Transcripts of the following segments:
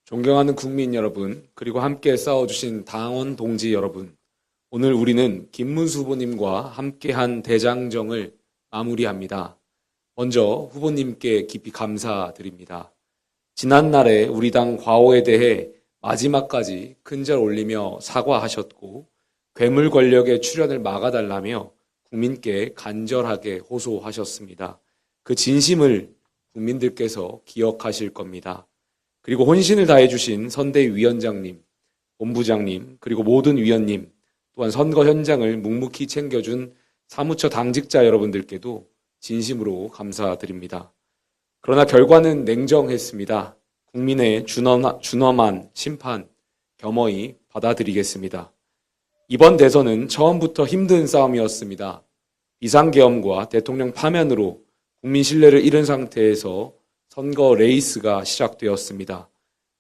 존경하는 국민 여러분, 그리고 함께 싸워주신 당원 동지 여러분, 오늘 우리는 김문수 후보님과 함께한 대장정을 마무리합니다. 먼저 후보님께 깊이 감사드립니다. 지난날에 우리 당 과오에 대해 마지막까지 큰절 올리며 사과하셨고 괴물 권력의 출현을 막아달라며 국민께 간절하게 호소하셨습니다. 그 진심을 국민들께서 기억하실 겁니다. 그리고 혼신을 다해주신 선대위원장님, 본부장님, 그리고 모든 위원님, 또한 선거 현장을 묵묵히 챙겨준 사무처 당직자 여러분들께도 진심으로 감사드립니다. 그러나 결과는 냉정했습니다. 국민의 준엄한 심판 겸허히 받아들이겠습니다. 이번 대선은 처음부터 힘든 싸움이었습니다. 비상계엄과 대통령 파면으로 국민 신뢰를 잃은 상태에서 선거 레이스가 시작되었습니다.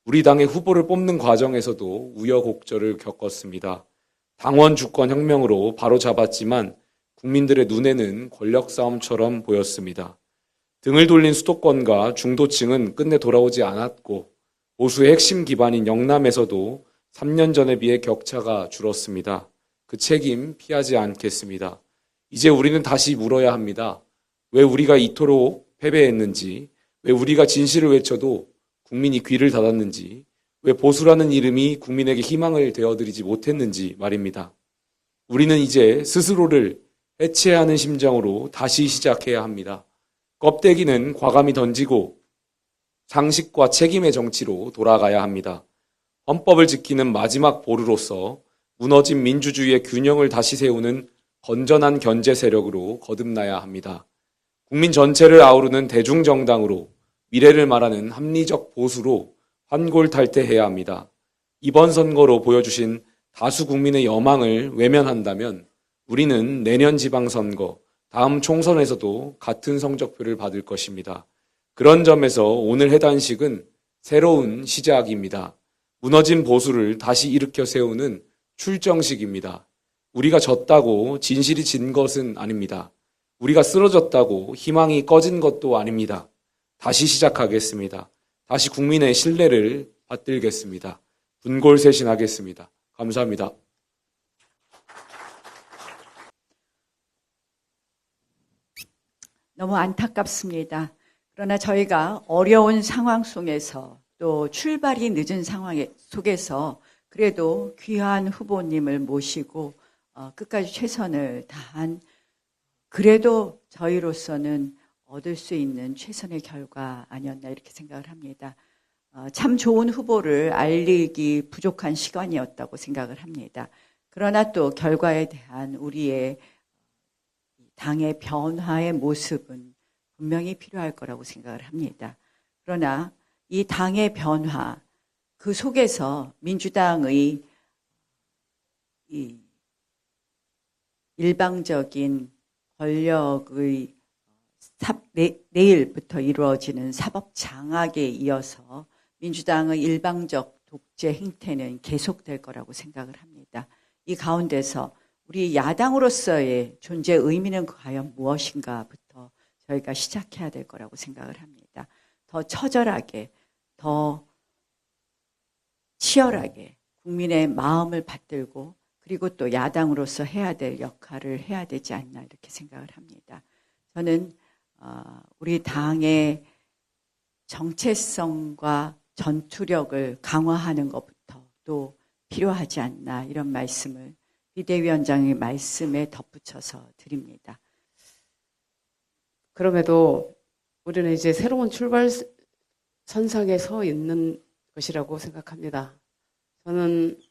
우리 당의 후보를 뽑는 과정에서도 우여곡절을 겪었습니다. 당원 주권 혁명으로 바로잡았지만 국민들의 눈에는 권력 싸움처럼 보였습니다. 등을 돌린 수도권과 중도층은 끝내 돌아오지 않았고 보수의 핵심 기반인 영남에서도 3년 전에 비해 격차가 줄었습니다. 그 책임 피하지 않겠습니다. 이제 우리는 다시 물어야 합니다. 왜 우리가 이토록 패배했는지, 왜 우리가 진실을 외쳐도 국민이 귀를 닫았는지, 왜 보수라는 이름이 국민에게 희망을 되어드리지 못했는지 말입니다. 우리는 이제 스스로를 해체하는 심정으로 다시 시작해야 합니다. 껍데기는 과감히 던지고 상식과 책임의 정치로 돌아가야 합니다. 헌법을 지키는 마지막 보루로서 무너진 민주주의의 균형을 다시 세우는 건전한 견제 세력으로 거듭나야 합니다. 국민 전체를 아우르는 대중정당으로 미래를 말하는 합리적 보수로 환골탈태해야 합니다. 이번 선거로 보여주신 다수 국민의 여망을 외면한다면 우리는 내년 지방선거, 다음 총선에서도 같은 성적표를 받을 것입니다. 그런 점에서 오늘 해단식은 새로운 시작입니다. 무너진 보수를 다시 일으켜 세우는 출정식입니다. 우리가 졌다고 진실이 진 것은 아닙니다. 우리가 쓰러졌다고 희망이 꺼진 것도 아닙니다. 다시 시작하겠습니다. 다시 국민의 신뢰를 받들겠습니다. 분골쇄신하겠습니다. 감사합니다. 너무 안타깝습니다. 그러나 저희가 어려운 상황 속에서 또 출발이 늦은 상황 속에서 그래도 귀한 후보님을 모시고 끝까지 최선을 다한 그래도 저희로서는 얻을 수 있는 최선의 결과 아니었나 이렇게 생각을 합니다. 참 좋은 후보를 알리기 부족한 시간이었다고 생각을 합니다. 그러나 또 결과에 대한 우리의 당의 변화의 모습은 분명히 필요할 거라고 생각을 합니다. 그러나 이 당의 변화, 그 속에서 민주당의 이 일방적인 권력의 내일부터 이루어지는 사법 장악에 이어서 민주당의 일방적 독재 행태는 계속될 거라고 생각을 합니다. 이 가운데서 우리 야당으로서의 존재 의미는 과연 무엇인가부터 저희가 시작해야 될 거라고 생각을 합니다. 더 처절하게, 더 치열하게 국민의 마음을 받들고 그리고 또 야당으로서 해야 될 역할을 해야 되지 않나 이렇게 생각을 합니다. 저는 우리 당의 정체성과 전투력을 강화하는 것부터 또 필요하지 않나 이런 말씀을 비대위원장의 말씀에 덧붙여서 드립니다. 그럼에도 우리는 이제 새로운 출발 선상에 서 있는 것이라고 생각합니다. 저는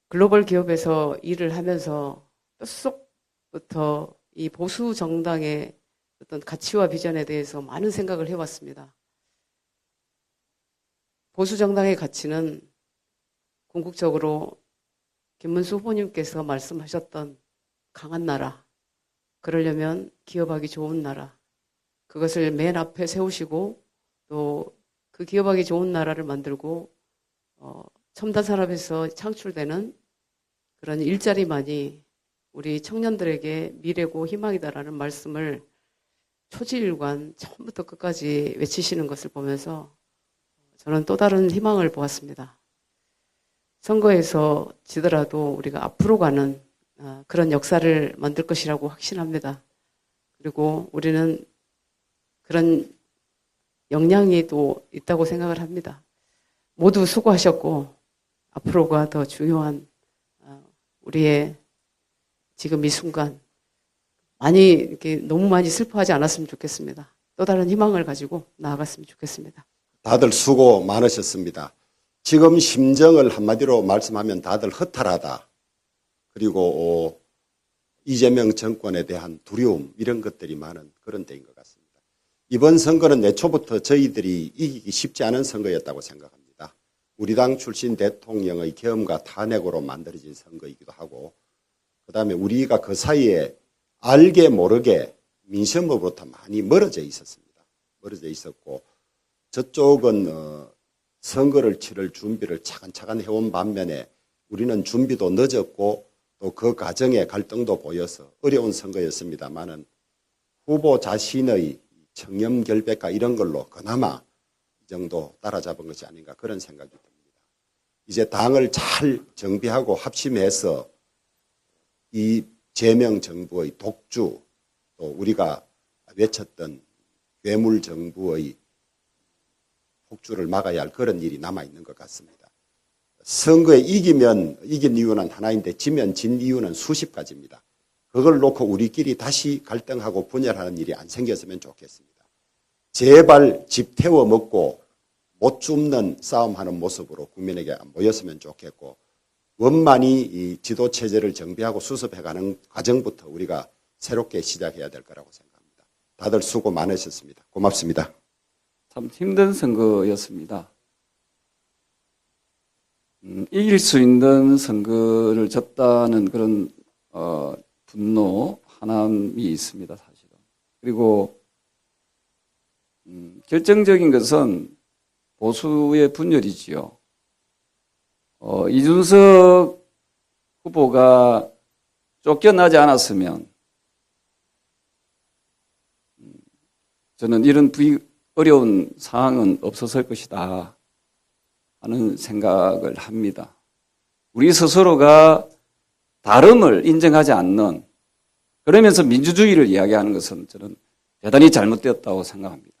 글로벌 기업에서 일을 하면서 뼛속부터 이 보수 정당의 어떤 가치와 비전에 대해서 많은 생각을 해왔습니다. 보수 정당의 가치는 궁극적으로 김문수 후보님께서 말씀하셨던 강한 나라, 그러려면 기업하기 좋은 나라, 그것을 맨 앞에 세우시고 또 그 기업하기 좋은 나라를 만들고 첨단 산업에서 창출되는 그런 일자리만이 우리 청년들에게 미래고 희망이다라는 말씀을 초지일관 처음부터 끝까지 외치시는 것을 보면서 저는 또 다른 희망을 보았습니다. 선거에서 지더라도 우리가 앞으로 가는 그런 역사를 만들 것이라고 확신합니다. 그리고 우리는 그런 역량이 또 있다고 생각을 합니다. 모두 수고하셨고 앞으로가 더 중요한 우리의 지금 이 순간 많이 이렇게 너무 많이 슬퍼하지 않았으면 좋겠습니다. 또 다른 희망을 가지고 나아갔으면 좋겠습니다. 다들 수고 많으셨습니다. 지금 심정을 한마디로 말씀하면 다들 허탈하다. 그리고 이재명 정권에 대한 두려움 이런 것들이 많은 그런 때인 것 같습니다. 이번 선거는 내초부터 저희들이 이기기 쉽지 않은 선거였다고 생각합니다. 우리 당 출신 대통령의 계엄과 탄핵으로 만들어진 선거이기도 하고 그다음에 우리가 그 사이에 알게 모르게 민심으로부터 많이 멀어져 있었습니다. 멀어져 있었고 저쪽은 선거를 치를 준비를 차근차근 해온 반면에 우리는 준비도 늦었고 또 그 과정에 갈등도 보여서 어려운 선거였습니다만은 후보 자신의 청렴 결백과 이런 걸로 그나마 이 정도 따라잡은 것이 아닌가 그런 생각이 듭니다. 이제 당을 잘 정비하고 합심해서 이 재명 정부의 독주 또 우리가 외쳤던 괴물 정부의 폭주를 막아야 할 그런 일이 남아있는 것 같습니다. 선거에 이기면 이긴 이유는 하나인데 지면 진 이유는 수십 가지입니다. 그걸 놓고 우리끼리 다시 갈등하고 분열하는 일이 안 생겼으면 좋겠습니다. 제발 집 태워 먹고 못 줍는 싸움하는 모습으로 국민에게 모였으면 좋겠고 원만히 이 지도체제를 정비하고 수습해가는 과정부터 우리가 새롭게 시작해야 될 거라고 생각합니다. 다들 수고 많으셨습니다. 고맙습니다. 참 힘든 선거였습니다. 이길 수 있는 선거를 졌다는 그런 분노, 화남이 있습니다, 사실은. 그리고 결정적인 것은 보수의 분열이지요. 이준석 후보가 쫓겨나지 않았으면 저는 이런 어려운 상황은 없었을 것이다 하는 생각을 합니다. 우리 스스로가 다름을 인정하지 않는 그러면서 민주주의를 이야기하는 것은 저는 대단히 잘못되었다고 생각합니다.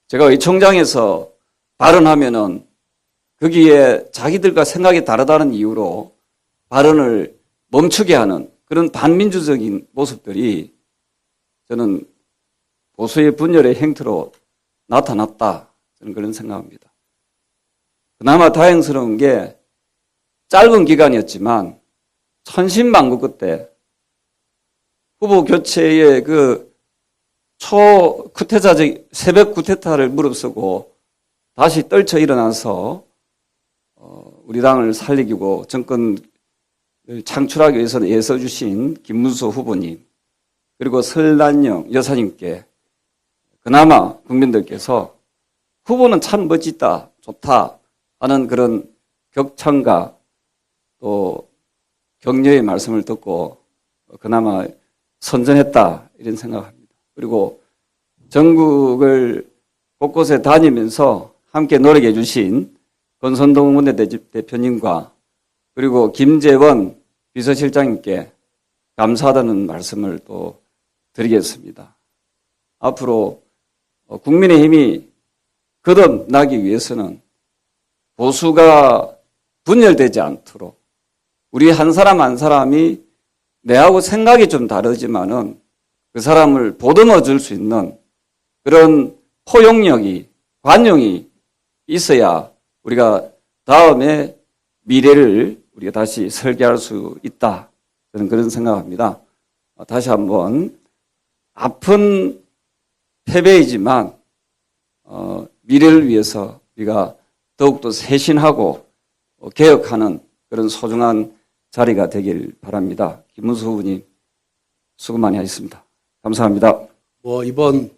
제가 의총장에서 발언하면은 거기에 자기들과 생각이 다르다는 이유로 발언을 멈추게 하는 그런 반민주적인 모습들이 저는 보수의 분열의 행태로 나타났다. 저는 그런 생각합니다. 그나마 다행스러운 게 짧은 기간이었지만 천신만고 끝에 후보 교체의 그 초쿠데타적 새벽 쿠데타를 무릅쓰고 다시 떨쳐 일어나서 우리 당을 살리고 정권을 창출하기 위해서 애써주신 김문수 후보님 그리고 설란영 여사님께 그나마 국민들께서 후보는 참 멋지다, 좋다 하는 그런 격찬과 또 격려의 말씀을 듣고 그나마 선전했다 이런 생각합니다. 그리고 전국을 곳곳에 다니면서 함께 노력해 주신 권선동 원내대표님과 그리고 김재원 비서실장님께 감사하다는 말씀을 또 드리겠습니다. 앞으로 국민의힘이 거듭나기 위해서는 보수가 분열되지 않도록 우리 한 사람 한 사람이 내하고 생각이 좀 다르지만은 그 사람을 보듬어 줄 수 있는 그런 포용력이, 관용이 있어야 우리가 다음에 미래를 우리가 다시 설계할 수 있다. 저는 그런 생각합니다. 다시 한번 아픈 패배이지만 미래를 위해서 우리가 더욱더 쇄신하고 개혁하는 그런 소중한 자리가 되길 바랍니다. 김문수 후보님 수고 많이 하셨습니다. 감사합니다. 이번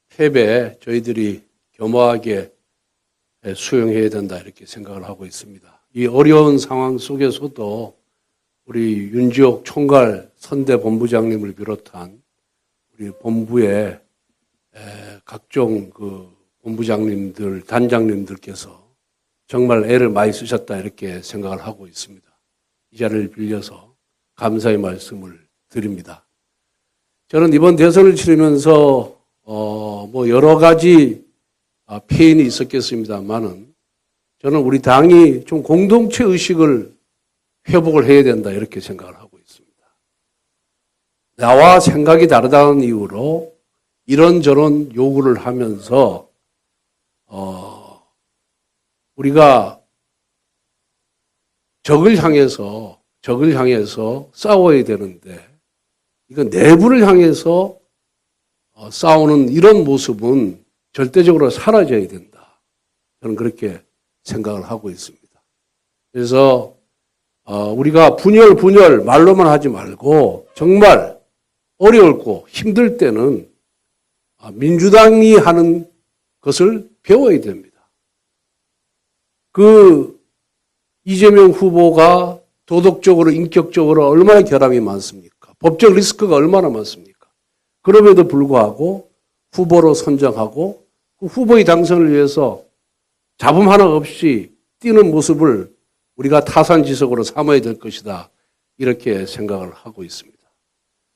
패배 저희들이 겸허하게 수용해야 된다 이렇게 생각을 하고 있습니다. 이 어려운 상황 속에서도 우리 윤지옥 총괄 선대 본부장님을 비롯한 우리 본부의 각종 그 본부장님들, 단장님들께서 정말 애를 많이 쓰셨다 이렇게 생각을 하고 있습니다. 이 자리를 빌려서 감사의 말씀을 드립니다. 저는 이번 대선을 치르면서 뭐 여러 가지 폐인이 있었겠습니다만은 저는 우리 당이 좀 공동체 의식을 회복을 해야 된다 이렇게 생각을 하고 있습니다. 나와 생각이 다르다는 이유로 이런저런 요구를 하면서 우리가 적을 향해서 싸워야 되는데 이거 내부를 향해서 싸우는 이런 모습은 절대적으로 사라져야 된다. 저는 그렇게 생각을 하고 있습니다. 그래서 우리가 분열 말로만 하지 말고 정말 어려울고 힘들 때는 민주당이 하는 것을 배워야 됩니다. 그 이재명 후보가 도덕적으로 인격적으로 얼마나 결함이 많습니까? 법적 리스크가 얼마나 많습니까? 그럼에도 불구하고 후보로 선정하고 그 후보의 당선을 위해서 잡음 하나 없이 뛰는 모습을 우리가 타산지석으로 삼아야 될 것이다. 이렇게 생각을 하고 있습니다.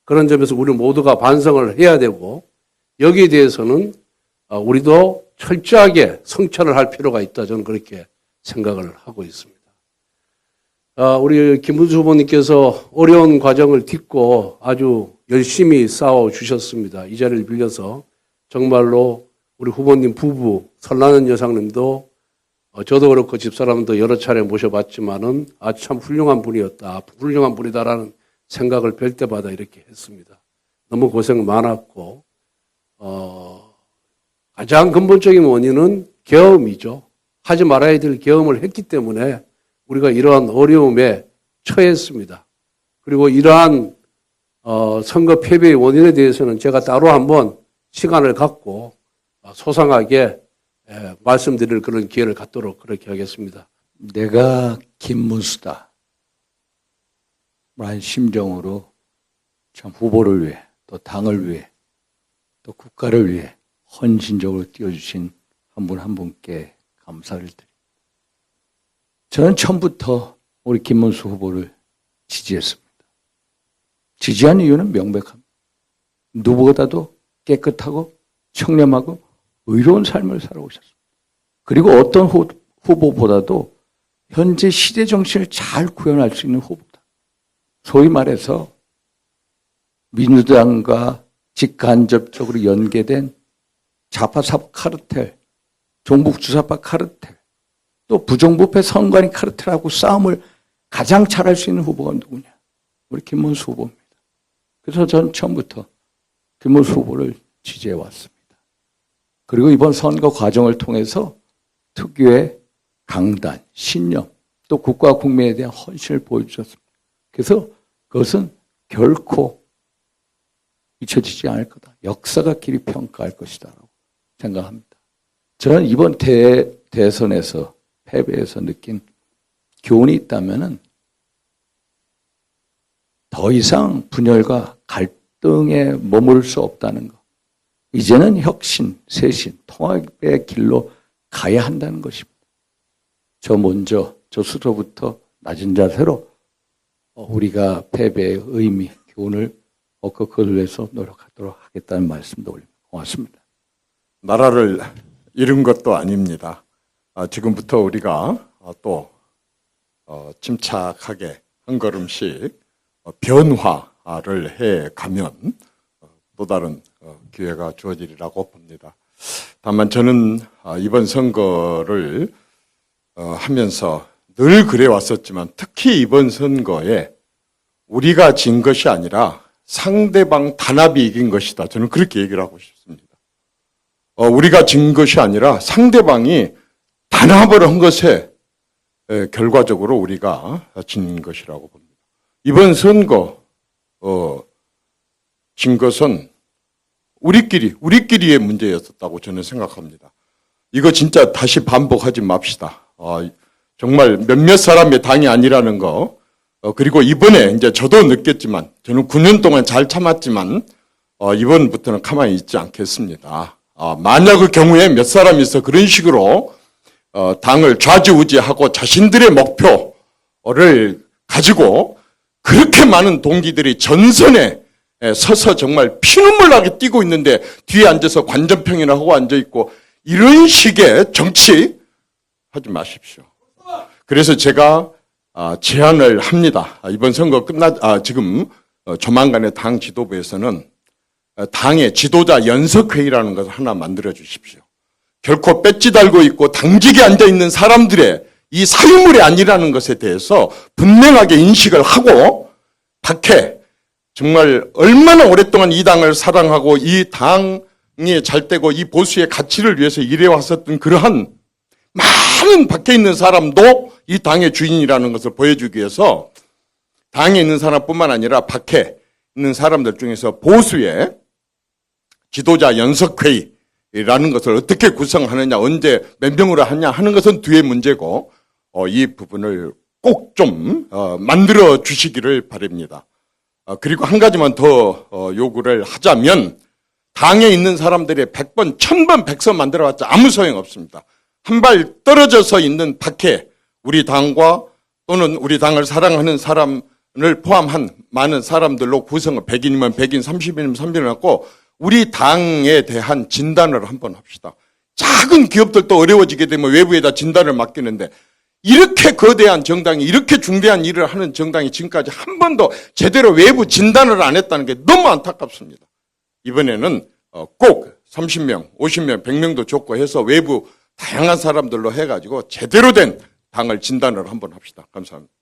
그런 점에서 우리 모두가 반성을 해야 되고 여기에 대해서는 우리도 철저하게 성찰을 할 필요가 있다. 저는 그렇게 생각을 하고 있습니다. 우리 김문수 후보님께서 어려운 과정을 딛고 아주 열심히 싸워주셨습니다. 이 자리를 빌려서 정말로 우리 후보님 부부 설나는 여사님도 저도 그렇고 집사람도 여러 차례 모셔봤지만은 참 훌륭한 분이었다. 훌륭한 분이다라는 생각을 뵐 때마다 이렇게 했습니다. 너무 고생 많았고 가장 근본적인 원인은 계엄이죠. 하지 말아야 될 계엄을 했기 때문에 우리가 이러한 어려움에 처했습니다. 그리고 이러한 선거 패배의 원인에 대해서는 제가 따로 한번 시간을 갖고 소상하게 말씀드릴 그런 기회를 갖도록 그렇게 하겠습니다. 내가 김문수다 라는 심정으로 참 후보를 위해 또 당을 위해 또 국가를 위해 헌신적으로 뛰어주신 한 분 한 분께 감사를 드립니다. 저는 처음부터 우리 김문수 후보를 지지했습니다. 지지한 이유는 명백합니다. 누구보다도 깨끗하고 청렴하고 의로운 삶을 살아오셨습니다. 그리고 어떤 후보보다도 현재 시대 정신을 잘 구현할 수 있는 후보다. 소위 말해서 민주당과 직간접적으로 연계된 좌파사법 카르텔, 종북주사파 카르텔, 또 부정부패 선관위 카르텔하고 싸움을 가장 잘할 수 있는 후보가 누구냐? 우리 김문수 후보입니다. 그래서 전 처음부터 김문수 후보를 지지해 왔습니다. 그리고 이번 선거 과정을 통해서 특유의 강단, 신념, 또 국가 국민에 대한 헌신을 보여주셨습니다. 그래서 그것은 결코 잊혀지지 않을 거다. 역사가 길이 평가할 것이다라고 생각합니다. 저는 이번 대선에서 패배에서 느낀 교훈이 있다면은 더 이상 분열과 갈등에 머무를 수 없다는 것. 이제는 혁신, 쇄신, 통합의 길로 가야 한다는 것입니다. 저 스스로부터 낮은 자세로 우리가 패배의 의미, 교훈을 얻고 그걸 위해서 노력하도록 하겠다는 말씀도 올립니다. 고맙습니다. 나라를 잃은 것도 아닙니다. 지금부터 우리가 또 침착하게 한 걸음씩 변화를 해 가면 또 다른 기회가 주어지리라고 봅니다. 다만 저는 이번 선거를 하면서 늘 그래 왔었지만 특히 이번 선거에 우리가 진 것이 아니라 상대방 단합이 이긴 것이다. 저는 그렇게 얘기를 하고 싶습니다. 우리가 진 것이 아니라 상대방이 단합을 한 것에 결과적으로 우리가 진 것이라고 봅니다. 이번 선거 진 것은 우리끼리의 문제였었다고 저는 생각합니다. 이거 진짜 다시 반복하지 맙시다. 정말 몇몇 사람의 당이 아니라는 거. 그리고 이번에 이제 저도 느꼈지만 저는 9년 동안 잘 참았지만 이번부터는 가만히 있지 않겠습니다. 만약의 경우에 몇 사람이 있어 그런 식으로 당을 좌지우지하고 자신들의 목표를 가지고 그렇게 많은 동기들이 전선에 서서 정말 피눈물 나게 뛰고 있는데 뒤에 앉아서 관전평이나 하고 앉아있고 이런 식의 정치 하지 마십시오. 그래서 제가 제안을 합니다. 이번 선거 지금 조만간에 당 지도부에서는 당의 지도자 연석회의라는 것을 하나 만들어 주십시오. 결코 배지 달고 있고 당직에 앉아 있는 사람들의 이 사유물이 아니라는 것에 대해서 분명하게 인식을 하고 밖에 정말 얼마나 오랫동안 이 당을 사랑하고 이 당이 잘되고 이 보수의 가치를 위해서 일해왔었던 그러한 많은 밖에 있는 사람도 이 당의 주인이라는 것을 보여주기 위해서 당에 있는 사람뿐만 아니라 밖에 있는 사람들 중에서 보수의 지도자 연석회의라는 것을 어떻게 구성하느냐, 언제 몇 명으로 하냐 하는 것은 뒤의 문제고 이 부분을 꼭 좀 만들어 주시기를 바랍니다. 그리고 한 가지만 더 요구를 하자면 당에 있는 사람들이 100번, 1000번, 100선 만들어봤자 아무 소용없습니다. 한 발 떨어져서 있는 밖에 우리 당과 또는 우리 당을 사랑하는 사람을 포함한 많은 사람들로 구성을 100인이면 100인, 30인이면 30인 갖고 우리 당에 대한 진단을 한번 합시다. 작은 기업들도 어려워지게 되면 외부에다 진단을 맡기는데 이렇게 거대한 정당이 이렇게 중대한 일을 하는 정당이 지금까지 한 번도 제대로 외부 진단을 안 했다는 게 너무 안타깝습니다. 이번에는 꼭 30명, 50명, 100명도 좋고 해서 외부 다양한 사람들로 해가지고 제대로 된 당을 진단을 한번 합시다. 감사합니다.